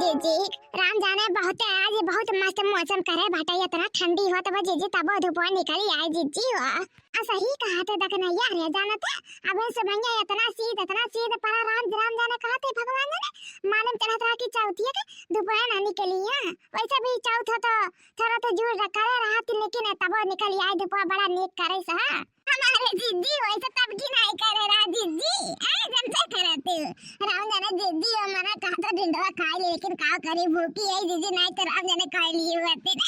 जीजी राम जाने बहुत आज बहुत मस्त मौसम करे बाटा इतना ठंडी हो तो जीजी तब धूप निकली आए जीजी हो सही कहा थे देखना यार ये जाना था अब से भैया इतना सीध पर राम जाने कहा थे भगवान ने मालूम चला था कि चौथी है धूप ना निकली है वैसे भी चौथ तो थोड़ा तो जोर करे रहा थी लेकिन तब निकली आए धूप बड़ा नेक करे सा हमारे जीजी वैसे तब की नहीं करे रहा जीजी जनता करते राम जाने जीजी और मना कहा तो ढिंडवा खा ले लेकिन का करे भूखी है जीजी नहीं तो राम जाने खा लिए होते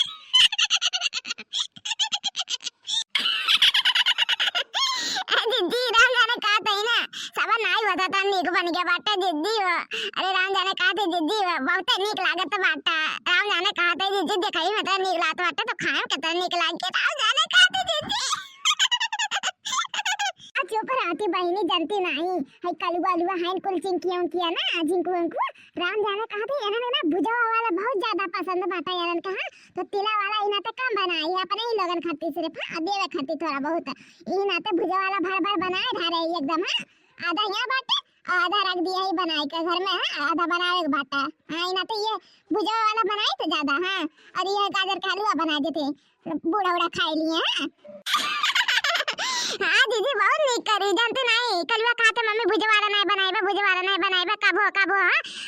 जीजी राम जाने कहा था ना सब नहीं होता था नीक बन गया बाटा जीजी अरे राम जाने कहा थे जीजी बहुत नीक लागत बाटा राम जाने कहा था जीजी दिखाई मतलब नीक लागत बाटा तो खाए कितना नीक लाग के राम जाने कहा थे जीजी चुप रहती बहनी जनती नहीं है कलुआ लुआ है कुल चिंकियों किया ना जिनको उनको राम जाने कहा थे इन्होंने ना भुजा वाला बहुत ज्यादा पसंद बाटा यारन कहा तो तिला वाला इना तो कम बनाई अपने ही लोगन खाती सिर्फ देवे खाती थोड़ा बहुत इना तो भुजा वाला भर भर बनाए धारे एकदम आधा यहाँ बाटे आधा रख दिया ही बनाए के घर में आधा बनाए बाटा हां इना तो ये भुजा वाला बनाए तो ज्यादा हां और ये गाजर का हलवा बना देते बूढ़ा बूढ़ा खा लिए हां दीदी बहुत नीक करी जानते नहीं कलवा खाते मम्मी भुजवारा नहीं बनाएबे कब हो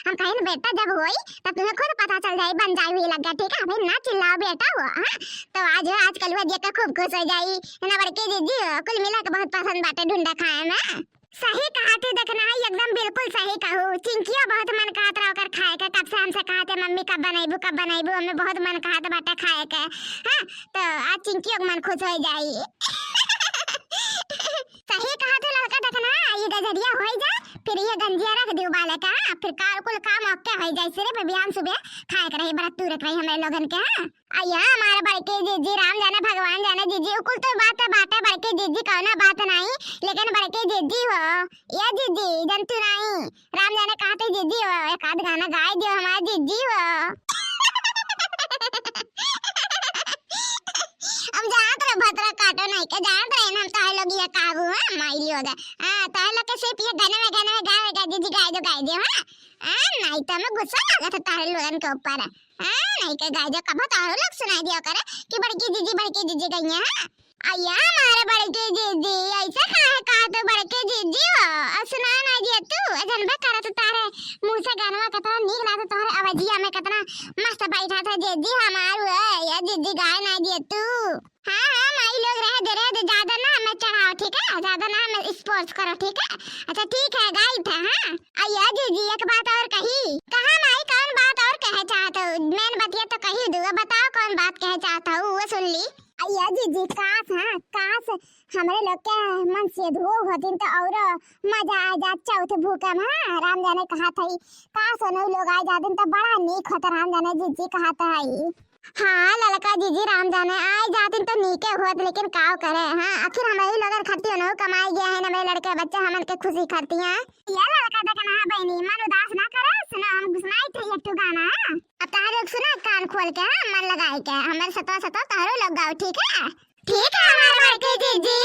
हम कहीं बेटा जब होई तब तुम्हें खुद पता चल जाई बन जाई हुई लग गया ठीक है भाई ना चिल्लाओ बेटा वो तो आज कलवा देख कर खूब खुश हो जाई ना बड़के दीदी कुल मिला के बहुत पसंद बाटे ढूंढा खाए में सही कहा थी देखना है एकदम बिल्कुल सही कहूँ चिंकिया बहुत मन कहत रहा कर खाए के कब से हमसे कहा थे मम्मी कब बनाइबू हमें बहुत मन कहत बाटे खाए के हां तो आज चिंकियों का मन खुश हो जाई सही कहा तो लड़का देखना ये गजरिया हो जाए फिर ये गंजिया रख दियो बाले का फिर कुल काम ओके हो जाए सिर्फ बिहान सुबह खाए कर रही बरत तू रख रही हमें लोगन के आया हमारे बड़के जीजी राम जाने भगवान जाने जीजी कुल तो बात बड़के जीजी कहना बात नहीं लेकिन बड़के जीजी हो ये जीजी जंतु नहीं राम जाने कहते जीजी हो एक आध गाना गाए दियो हमारे जीजी हो हम जात रे भद्रा काटो नहीं के जात रे हम ताय लोग ये काबू है माइली हो गए हां ताय लोग के सिर्फ ये गाने में गाए दीदी गाए दो हां नहीं तो मैं गुस्सा लगा था तारे लोगन के ऊपर हां नहीं के गाए दो कब तारो लोग सुनाई दिया करे कि बड़की जीजी गई है आया हमारे बड़के जीजी ऐसा कहा तो बड़के जीजी हो सुना ना दिया तू अजन बे करत तारे मुंह से गानवा कतना नीक लागत तोहरे आवाजिया में कतना मस्त बैठा था जीजी हमार या जीजी गाय ना दिया तू हां माई लोग रह दे ज्यादा ना मैं चढ़ाओ ठीक है ज्यादा ना मैं स्पोर्ट्स करो ठीक है अच्छा ठीक है गाय था हां आया जीजी एक बात और कही कहां माई कौन बात और कहे चाहत हो मैंने बतिया तो कही दू बताओ कौन बात कहे चाहता हूं वो सुन ली आया जीजी काश हमारे लोग के मन से धो होतिन तो और मजा आ जात चौथ भूकम हां राम जाने कहा था काश उन लोग आ जातिन तो बड़ा नीक होता राम जाने जीजी कहा था हाँ ललका जीजी राम जाने आए जातिन तो नीके होत लेकिन काव करे हां आखिर हमारी लोग खर्ची न कमाई गया है ना मेरे लड़के बच्चे हमन के खुशी करती हैं ये लड़का देखना है बहनी मन उदास ना करे सुना हम सुनाई थे एक गाना अब तारे लोग सुना कान खोल के मन लगाए के हमारे सतो तारो लोग गाओ ठीक है हमारे बड़के जीजी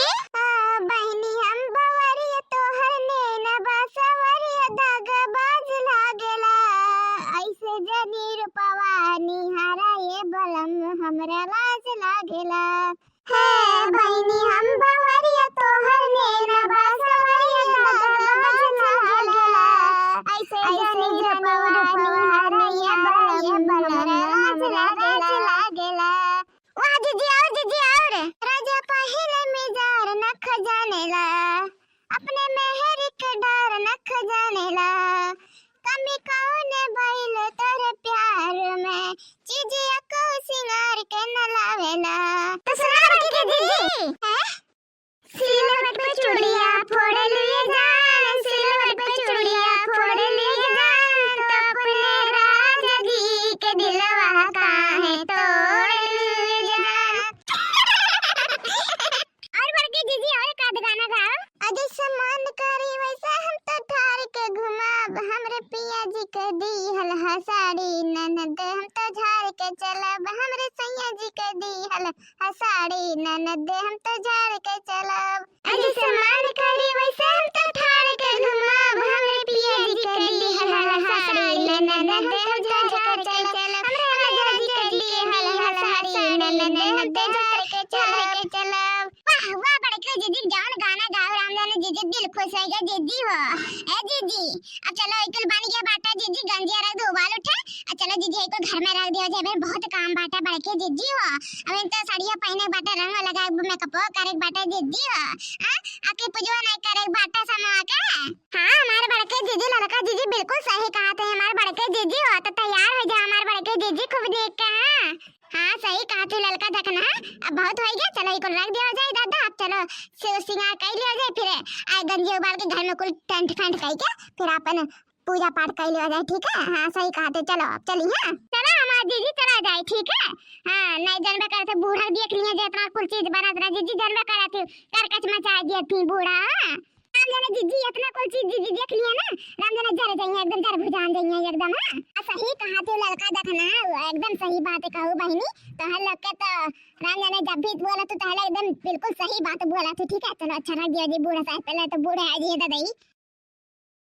बहनी हम बवरिया तोहर ने बसवरिया दगबाज लागेला ऐसे जनी रूपवानी हरा ये बलम हमरा लाज लागेला हे बहनी हम बवरिया तोहर ने बसवरिया दगबाज लागेला ऐसे जनी रूपवानी हरा ये बलम हमरा लाज लागेला वाह जीजी और राजा पहले मिजार न खजानेला अपने मेहर के डर न खजानेला कमी कौन बैल तेरे प्यार में चीजिया को सिंगार के न लावेला तो सुना रखी जीजी हैं सिलवट पे चूड़िया फोड़ लिए जान सिलवट पे चूड़िया फोड़ लिए जान तो अपने राजा जी के दिलवा काहे तोड़ लिए जान और बड़के जीजी और का गाना गाओ अजय समान करी वैसा हम तो ठार के घुमाब हमरे पिया जी के दी हल साड़ी ननद हम तो झाड़ के चलब हमरे सैया जी के दी हल साड़ी ननद हम तो झाड़ के चलब अजय समान करी वैसा हम तो ठार के घुमाब हमरे पिया जी के दी हल साड़ी ननद हम तो खुश रहेगा जीजी हो। ए जीजी अब चलो इकल बन गया बाटा जीजी, गंजिया रख दो उबाल उठा। चलो जीजी एक घर में रख दिया जाए, मेरे बहुत काम बाटा बड़के जीजी हो। अब इन तो साड़ियां पहने बाटा, रंग लगा मेकअप करे बाटा जीजी हो। हां आके पूजवा नहीं करे बाटा समवा के। हां हमारे बड़के जीजी लड़का जीजी बिल्कुल सही कहा थे, हमारे बड़के जीजी हो तो तैयार हो जा हमारे बड़के जीजी खूब देख के। हाँ सही कहा तू लड़का देखना। अब बहुत हो गया, चलो इको रख दिया जाए दादा। अब चलो सिंगार कर लिया जाए, फिर गंजी उबाल के घर में कुल टेंट फेंट करके फिर अपन पूजा पाठ कर लिया जाए, ठीक है। हाँ सही कहा तू, चलो अब चलिए। हाँ चलो हमारे जीजी चला जाए, ठीक है। हाँ नहीं जानबे करते बूढ़ा देख लिए जितना कुल चीज बना रहा जीजी जानबे करा थे, करकच मचा दिया थी बूढ़ा। राम जाने जीजी इतना कोई चीज जीजी देख लिया ना, राम जाने जर जाइए एकदम जर भुजान जाइए एकदम। हां सही कहा तू लड़का देखना, एकदम सही बात कहू बहनी। तो हर लोग के तो राम जाने जब भी बोला तू पहले एकदम बिल्कुल सही बात बोला तू, ठीक है। चलो अच्छा रख दिया जी बूढ़ा साहब, पहले तो बूढ़े आ जी दादाई